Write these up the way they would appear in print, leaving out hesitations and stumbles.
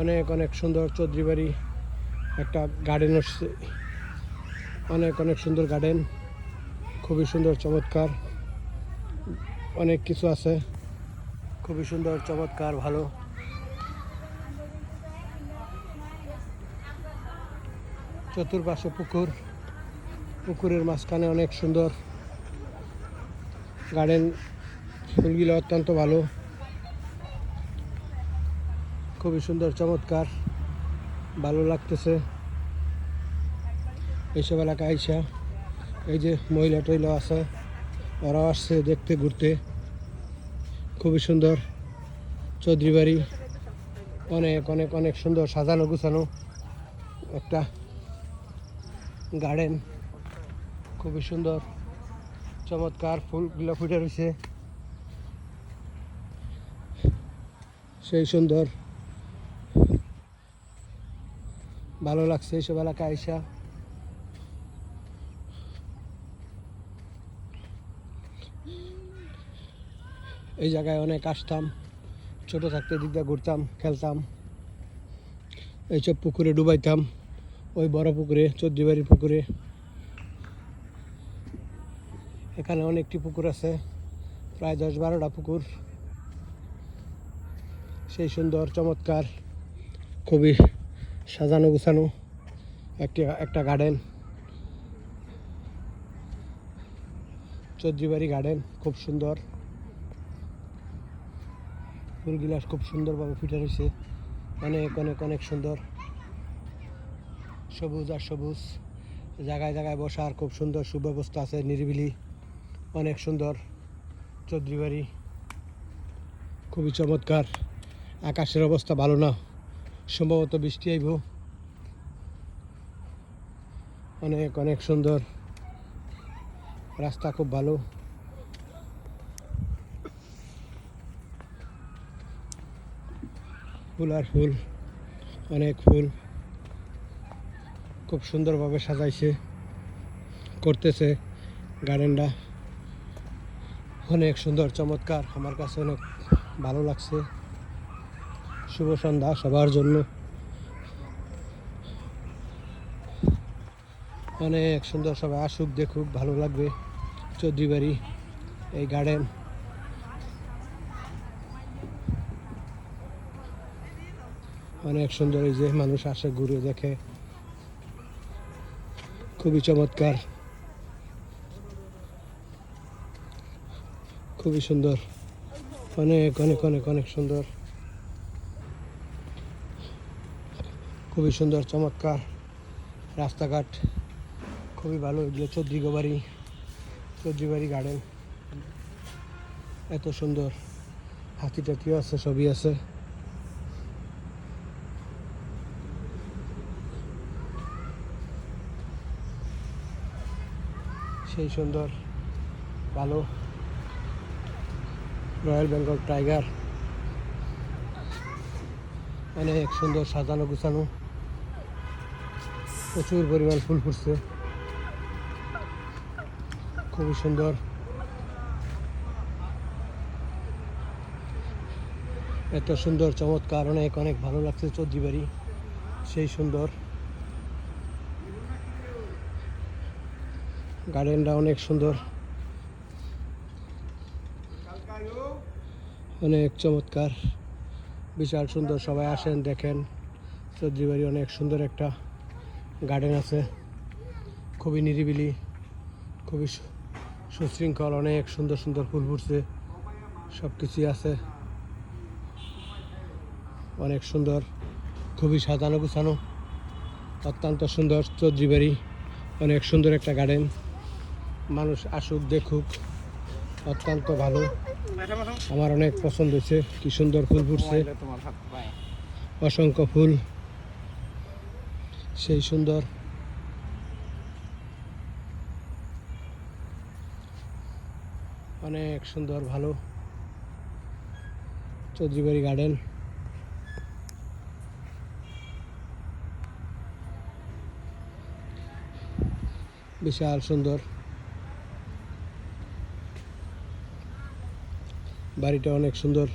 অনেক অনেক সুন্দর চৌধুরী বাড়ি একটা গার্ডেন আসছে, অনেক অনেক সুন্দর গার্ডেন, খুবই সুন্দর চমৎকার, অনেক কিছু আছে, খুবই সুন্দর চমৎকার ভালো। চতুর্পাশে পুকুর, পুকুরের মাঝখানে অনেক সুন্দর গার্ডেন, ফুলগুলো অত্যন্ত ভালো, খুবই সুন্দর চমৎকার, ভালো লাগতেছে। এইসব এলাকায় আইসা এই যে মহিলা টইলা আছে, ওরাও আসছে দেখতে ঘুরতে। খুবই সুন্দর চৌধুরী বাড়ি, অনেক অনেক অনেক সুন্দর সাজানো গুছানো একটা গার্ডেন, খুবই সুন্দর চমৎকার, ফুলগুলো ফুটে রয়েছে সেই সুন্দর, ভালো লাগছে এইসব এলাকায় আইসা। এই জায়গায় অনেক আসতাম, ছোটো থাকতে দিক দিয়ে ঘুরতাম, খেলতাম, এইসব পুকুরে ডুবাইতাম, ওই বড় পুকুরে, চৌধুরী বাড়ির পুকুরে। এখানে অনেকটি পুকুর আছে, প্রায় 10-12টা পুকুর, সেই সুন্দর চমৎকার, খুবই সাজানো গুছানো একটা গার্ডেন, চৌধুরী বাড়ি গার্ডেন, খুব সুন্দর, ফুলগুলা খুব সুন্দরভাবে ফুটে রয়েছে, অনেক অনেক অনেক সুন্দর, সবুজ আর সবুজ, জায়গায় জায়গায় বসার খুব সুন্দর সুব্যবস্থা আছে, নিরিবিলি, অনেক সুন্দর চৌধুরী বাড়ি, খুবই চমৎকার। আকাশের অবস্থা ভালো না, সম্ভবত বৃষ্টি আইব, অনেক অনেক সুন্দর, রাস্তা খুব ভালো, ফুল আর ফুল, অনেক ফুল, খুব সুন্দরভাবে সাজাইছে করতেছে গার্ডেনটা, অনেক সুন্দর চমৎকার, আমার কাছে অনেক ভালো লাগছে। শুভ সন্ধ্যা সবার জন্য, অনেক সুন্দর, সবাই আসুক দেখুক, ভালো লাগবে চৌধুরী বাড়ি এই গার্ডেন। অনেক সুন্দর, এই যে মানুষ আসে ঘুরে দেখে, খুবই চমৎকার, খুবই সুন্দর, অনেক অনেক অনেক অনেক সুন্দর, খুবই সুন্দর চমৎকার রাস্তাঘাট, খুবই ভালো। এগুলো চৌধুরী বাড়ি গার্ডেন, এত সুন্দর, হাতি টাতিও আছে, সবই আছে, সেই সুন্দর ভালো। রয়্যাল বেঙ্গল টাইগার, অনেক সুন্দর সাজানো গুছানো, প্রচুর পরিমাণ ফুল ফুটছে, খুবই সুন্দর, এত সুন্দর চমৎকার, অনেক অনেক ভালো লাগছে চৌধুরী বাড়ি, সেই সুন্দর গার্ডেনটা, অনেক সুন্দর, অনেক চমৎকার, বিশাল সুন্দর, সবাই আসেন দেখেন চৌধুরী বাড়ি, অনেক সুন্দর একটা গার্ডেন আছে, খুবই নিরিবিলি, খুবই সুশৃঙ্খল, অনেক সুন্দর সুন্দর ফুল ফুটছে, সব কিছুই আছে, অনেক সুন্দর, খুবই সাজানো গুছানো, অত্যন্ত সুন্দর চৌধুরী বাড়ি, অনেক সুন্দর একটা গার্ডেন, মানুষ আসুক দেখুক, অত্যন্ত ভালো, আমার অনেক পছন্দ হয়েছে, কি সুন্দর ফুল ফুটছে, অসংখ্য ফুল, সেই সুন্দর, অনেক সুন্দর ভালো চৌধুরী বাড়ি গার্ডেন। বিশাল সুন্দর, বাড়িটা অনেক সুন্দর,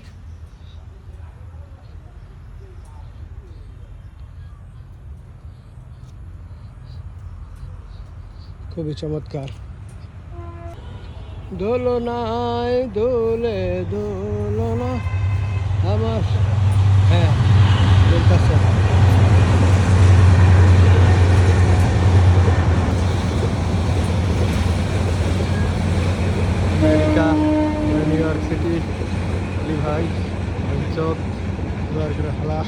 খুবই চমৎকার। দোলনায় দোলে দোলনা আমার, হ্যাঁ বলতেছে। আমেরিকা, নিউ ইয়র্ক সিটি, ভাই চোখ হালা